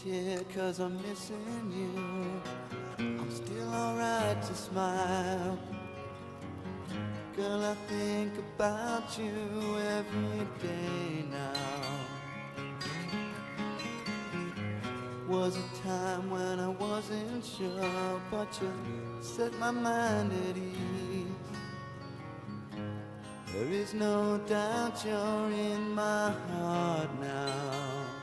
tear 'cause I'm missing you. I'm still alright to smile. Girl, I think about you every day now. Was a time when I wasn't sure, but you set my mind at ease. There is no doubt you're in my heart now.